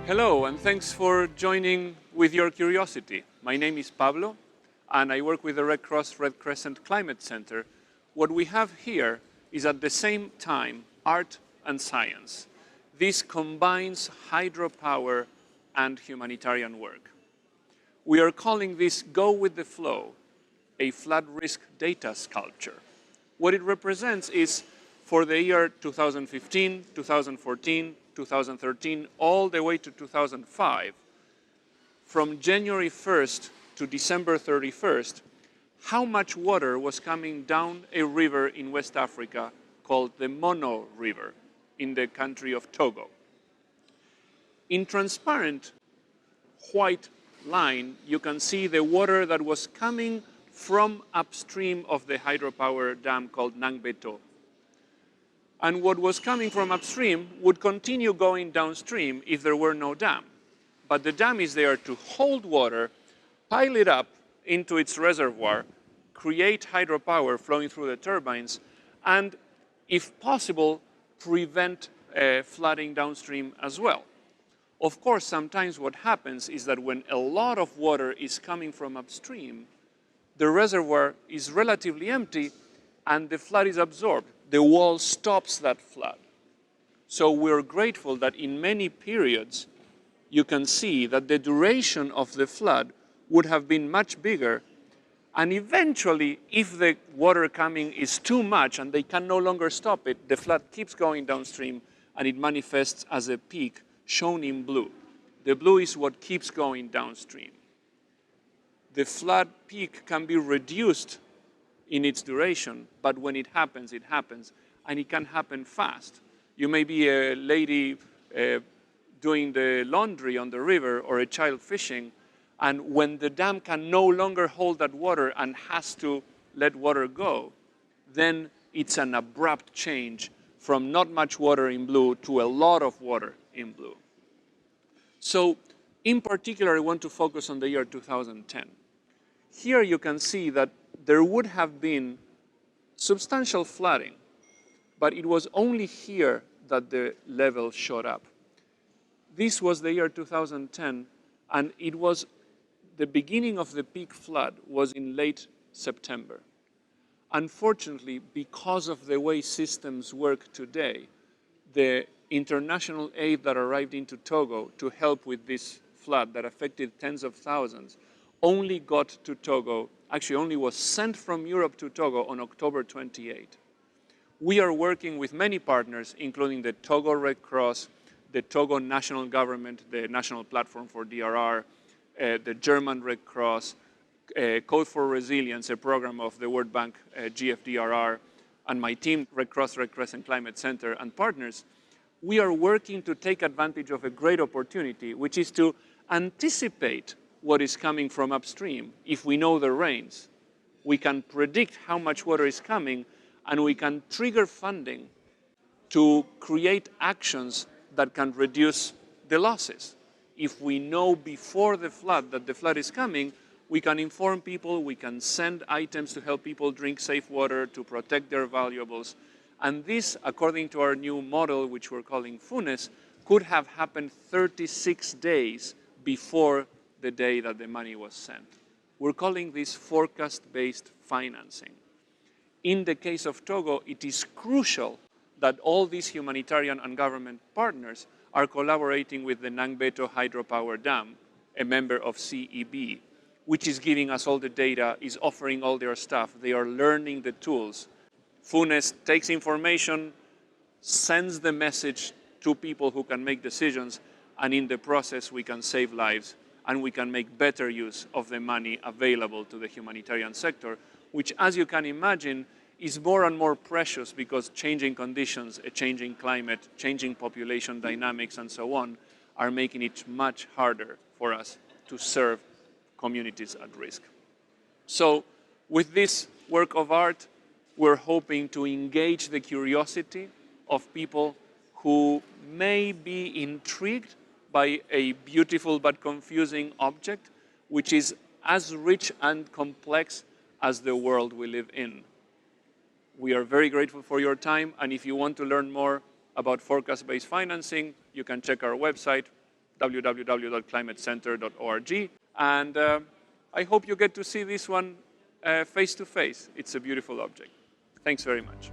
Hello, and thanks for joining with your curiosity. My name is Pablo, and I work with the Red Cross Red Crescent Climate Center. What we have here is at the same time art and science. This combines hydropower and humanitarian work. We are calling this Go with the Flow, a flood risk data sculpture. What it represents is for the year 2015, 2014, 2013, all the way to 2005, from January 1st to December 31st, how much water was coming down a river in West Africa called the Mono River in the country of Togo. In transparent white line, you can see the water that was coming from upstream of the hydropower dam called Nangbéto. And what was coming from upstream would continue going downstream if there were no dam. But the dam is there to hold water, pile it up into its reservoir, create hydropower flowing through the turbines, and if possible, prevent flooding downstream as well. Of course, sometimes what happens is that when a lot of water is coming from upstream, the reservoir is relatively empty and the flood is absorbed. The wall stops that flood. So we're grateful that in many periods, you can see that the duration of the flood would have been much bigger. And eventually, if the water coming is too much and they can no longer stop it, the flood keeps going downstream and it manifests as a peak shown in blue. The blue is what keeps going downstream. The flood peak can be reduced in its duration, but when it happens, and it can happen fast. You may be a lady doing the laundry on the river or a child fishing, and when the dam can no longer hold that water and has to let water go, then it's an abrupt change from not much water in blue to a lot of water in blue. So, in particular, I want to focus on the year 2010. Here you can see that there would have been substantial flooding, but it was only here that the level shot up. This was the year 2010, and it was the beginning of the peak flood was in late September. Unfortunately, because of the way systems work today, the international aid that arrived into Togo to help with this flood that affected tens of thousands only got to Togo, actually only was sent from Europe to Togo on October 28. We are working with many partners, including the Togo Red Cross, the Togo national government, the National Platform for DRR, the German Red Cross, Code for Resilience, a program of the World Bank, GFDRR, and my team, Red Cross, Red Crescent Climate Center, and partners. We are working to take advantage of a great opportunity, which is to anticipate what is coming from upstream. If we know the rains, we can predict how much water is coming, and we can trigger funding to create actions that can reduce the losses. If we know before the flood that the flood is coming, we can inform people, we can send items to help people drink safe water, to protect their valuables. And this, according to our new model, which we're calling FUNES, could have happened 36 days before the day that the money was sent. We're calling this forecast-based financing. In the case of Togo, it is crucial that all these humanitarian and government partners are collaborating with the Nangbéto Hydropower Dam, a member of CEB, which is giving us all the data, is offering all their stuff. They are learning the tools. FUNES takes information, sends the message to people who can make decisions, and in the process we can save lives and we can make better use of the money available to the humanitarian sector, which, as you can imagine, is more and more precious because changing conditions, a changing climate, changing population dynamics, and so on, are making it much harder for us to serve communities at risk. So with this work of art, we're hoping to engage the curiosity of people who may be intrigued by a beautiful but confusing object, which is as rich and complex as the world we live in. We are very grateful for your time, and if you want to learn more about forecast-based financing, you can check our website, www.climatecenter.org. And I hope you get to see this one face to face. It's a beautiful object. Thanks very much.